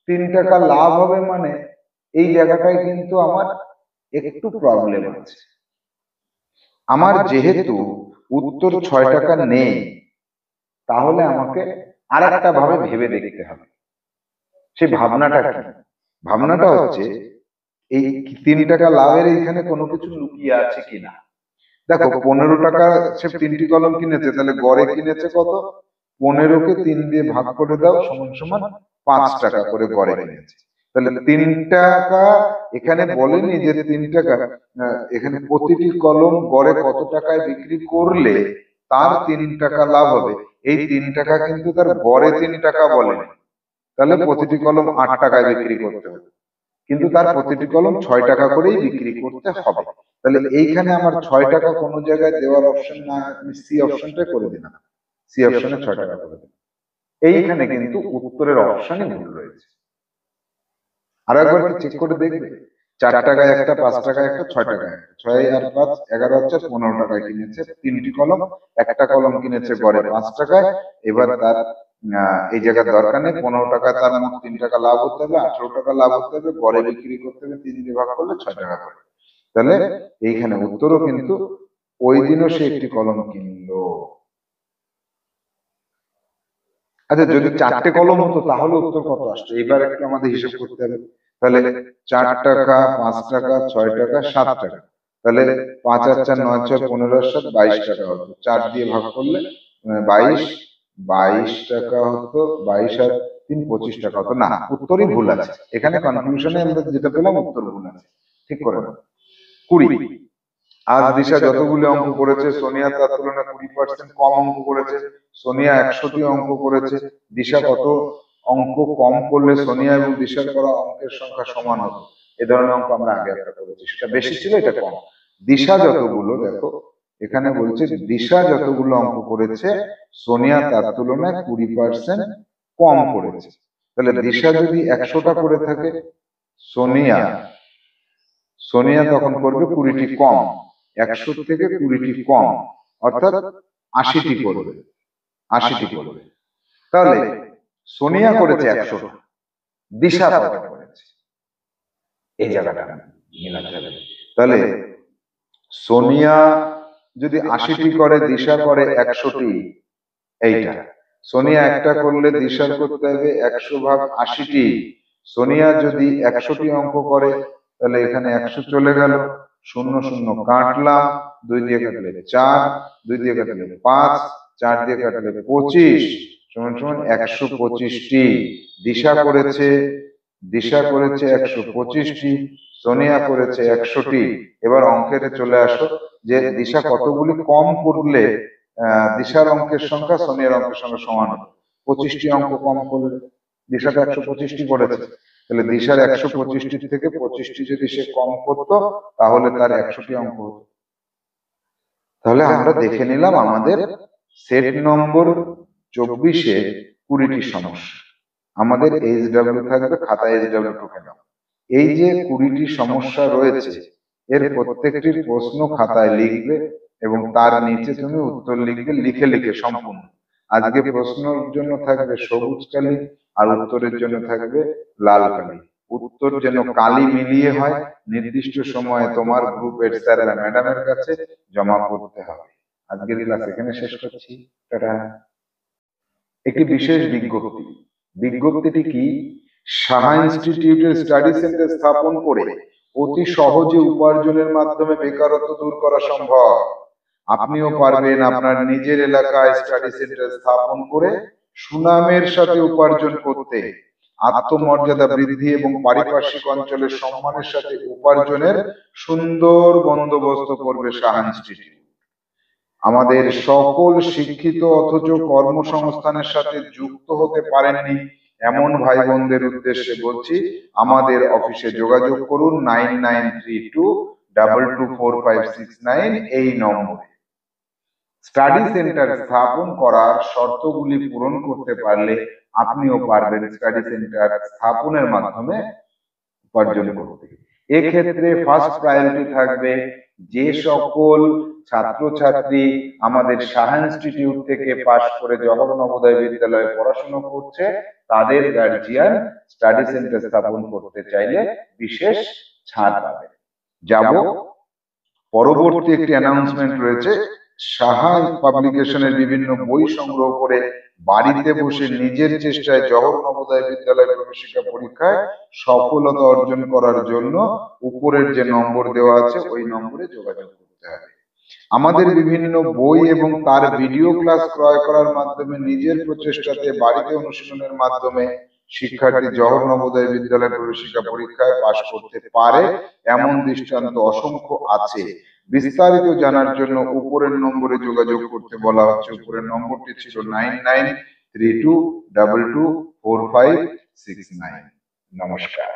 A: 3 টাকা লাভ হবে মানে এই জায়গাটায় কিন্তু আমার একটু প্রবলেম আছে। আমার যেহেতু উত্তর 6 টাকা নেই, তাহলে আমাকে আরেকটা ভাবে ভেবে দেখতে হবে। সেই ভাবনাটা কি? ভাবনাটা হচ্ছে এই 3 টাকা লাভের এইখানে কোনো কিছু লুকিয়ে আছে কিনা। দেখো, 15 টাকা সে 3টি কলম কিনেছে, তাহলে গড়ে কিনেছে কত? 15কে 3 দিয়ে ভাগ করে দাও সমান সমান 5 টাকা করে গড়ে কিনেছে। তাহলে 3 টাকা এখানে বলেনি যে 3 টাকা, এখানে প্রতিটি কলম গড়ে কত টাকায় বিক্রি করলে তার 3 টাকা লাভ হবে। এই 3 টাকা কিন্তু তার গড়ে 3 টাকা বলেনি, তাহলে প্রতিটি কলম 8 টাকায় বিক্রি করতে হবে, কিন্তু তার প্রতিটি কলম 6 টাকা করেই বিক্রি করতে হবে। তাহলে এইখানে আমার 6 টাকা কোনো জায়গায় দেওয়ার অপশন না, আমি সি অপশনটা করে দিলাম, সি অপশনে 6 টাকা করে দিলাম। এইখানে কিন্তু উত্তরের অপশনই ভুল রয়েছে। আর একবার কি চেক করে দেখবে? 4 টাকায় একটা, 5 টাকায় একটা, 6 টাকায় একটা, 6 আর 5 11 হচ্ছে 15 টাকায় কিনেছে 3টি কলম, একটা কলম কিনেছে গড়ে 5 টাকায়। এবার তার এই জায়গার দরকার নেই, 15 টাকায় তার মোট 3 টাকা লাভ হতে হবে, 18 টাকা লাভ হতে হবে, গড়ে বিক্রি করতে হবে 3 দিয়ে ভাগ করলে 6 টাকা করে। তাহলে এইখানে উত্তরও কিন্তু ওই দিনও সে একটি কলম কিনলো। আচ্ছা, যদি 4টে কলম হতো তাহলে উত্তর কত আসতো? এবার একটু আমাদের হিসাব করতে হবে। তাহলে 4 টাকা, 5 টাকা, 6 টাকা, 7 টাকা, তাহলে 5 আর 4 9 6 15 আর 7 22 টাকা হতো। 4 দিয়ে ভাগ করলে 22, 22 টাকা হতো, 22 আর 3 25 টাকা হতো। না, উত্তরই ভুল আছে এখানে, কনক্লুশনে আমরা যেটা পেলাম উত্তর ভুল আছে। ঠিক করে নাও। 20। আজ দিশা যতগুলো অঙ্ক করেছে, সোনিয়া তার তুলনায় 20% কম অঙ্ক করেছে। সোনিয়া 100টি অঙ্ক করেছে, দিশা কত অঙ্ক কম করলে সোনিয়া এবং দিশার করা অঙ্কের সংখ্যা সমান হতো? এ ধরনের অঙ্ক আমরা আগে একটা করেছি, সেটা বেশি ছিল, এটা কম। দিশা যতগুলো, দেখো এখানে বলছে দিশা যতগুলো অঙ্ক করেছে সোনিয়া তার তুলনায় 20% কম করেছে। তাহলে দিশা যদি 100টা করে থাকে, সোনিয়া সোনিয়া তখন করবে 20টি কম, 100 থেকে 20টি কম, অর্থাৎ 80টি করবে, 80টি করবে। তাহলে সোনিয়া করেছে 100টা, দিশা কত করেছে? এই জায়গাটা মিলাতে হবে। তাহলে সোনিয়া যদি 80টি করে দিশা করে 100টি, এইটা সোনিয়া একটা করলে দিশার করতে হবে 100 ভাগ 80টি। সোনিয়া যদি 100টি অঙ্ক করে তাহলে এখানে 100 চলে গেল, শূন্য শূন্য কাটলাম, 2 দিয়ে কাটলে 4, 2 দিয়ে কাটলে 5, 4 দিয়ে কাটলে 25 সমান সমান 125টি। দিশা করেছে 125টি, সোনিয়া করেছে 100টি। এবার অঙ্কের চলে আসো যে দিশা কতগুলি কম করলে দিশার অঙ্কের সংখ্যা সোনিয়ার অঙ্কের সঙ্গে সমান হবে। 25টি অঙ্ক কম করলে, দিশা তো 125টি করেছে, তাহলে দিশার 125টি থেকে 25টি যদি সে কম করতো তাহলে তার 100টি অঙ্ক হতো। তাহলে আমরা দেখে নিলাম আমাদের সেট নম্বর 24-এ 20টি সমস্যা। আমাদের এইচডব্লিউ থাকবে, খাতা এইচডব্লিউ টুকে নাও। এই যে 20টি সমস্যা রয়েছে এর প্রত্যেকটির প্রশ্ন খাতায় লিখবে এবং তার নিচে তুমি উত্তর লিখবে লিখে লিখে সম্পূর্ণ। আজকে প্রশ্নের জন্য থাকবে সবুজ কালি আর উত্তরের জন্য থাকবে লাল কালি। উত্তর যেন কালি মিলিয়ে হয়, নির্দিষ্ট সময়ে তোমার গ্রুপের স্যার বা ম্যাডামের কাছে জমা করতে হবে। আজকের ক্লাস এখানে শেষ করছি। টাটা। একটি বিশেষ বিজ্ঞপ্তি। বিজ্ঞপ্তিটি কি? সাহা ইনস্টিটিউটের স্টাডি সেন্টার স্থাপন করে অতি সহজে উপার্জনের মাধ্যমে বেকারত্ব দূর করা সম্ভব। আপনিও পারবেন আপনার নিজের এলাকায় স্টাডি সেন্টার স্থাপন করে সুনামের সাথে উপার্জন করতে। আত্মমর্যাদা বৃদ্ধি এবং পারিপার্শ্বিক অঞ্চলের সম্মানের সাথে উপার্জনের সুন্দর বন্দোবস্ত করবে সাহা ইনস্টিটিউট। আমাদের সকল শিক্ষিত অথচ কর্মসংস্থানের সাথে যুক্ত হতে পারেননি এমন ভাই বোনদের উদ্দেশ্যে বলছি, আমাদের অফিসে যোগাযোগ করুন 9932224569 এই নম্বরে। স্টাডি সেন্টার স্থাপন করার শর্তগুলি পূরণ করতে পারলে আপনিও পারবেন স্টাডি সেন্টার স্থাপনের মাধ্যমে উপার্জন করতে। এক্ষেত্রে ফার্স্ট প্রায়োরিটি থাকবে যে সকল ছাত্রছাত্রী আমাদের সাহা ইনস্টিটিউট থেকে পাশ করে জওহর নবোদয় বিদ্যালয়ে পড়াশোনা করছে তাদের গার্জিয়ান স্টাডি সেন্টার স্থাপন করতে চাইলে বিশেষ ছাড় পাবে। যাব পরবর্তী একটি অ্যানাউন্সমেন্ট রয়েছে। সাহা পাবলিকেশনের বিভিন্ন বই সংগ্রহ করে বাড়িতে বসে নিজের চেষ্টায় জওহর নবোদয় বিদ্যালয় প্রবেশিকা পরীক্ষায় সফলতা অর্জন করার জন্য উপরের যে নম্বর দেওয়া আছে ওই নম্বরে যোগাযোগ করতে হবে। আমাদের বিভিন্ন বই এবং তার ভিডিও ক্লাস ক্রয় করার মাধ্যমে নিজের প্রচেষ্টাতে বাড়িতে অনুশীলনের মাধ্যমে শিক্ষার্থী জওহর নবোদয় বিদ্যালয় প্রবেশিকা পরীক্ষায় পাশ করতে পারে এমন দৃষ্টান্ত অসংখ্য আছে। বিস্তারিত জানার জন্য উপরের নম্বরে যোগাযোগ করতে বলা হচ্ছে। উপরের নম্বরটি ছিল 9932224569। নমস্কার।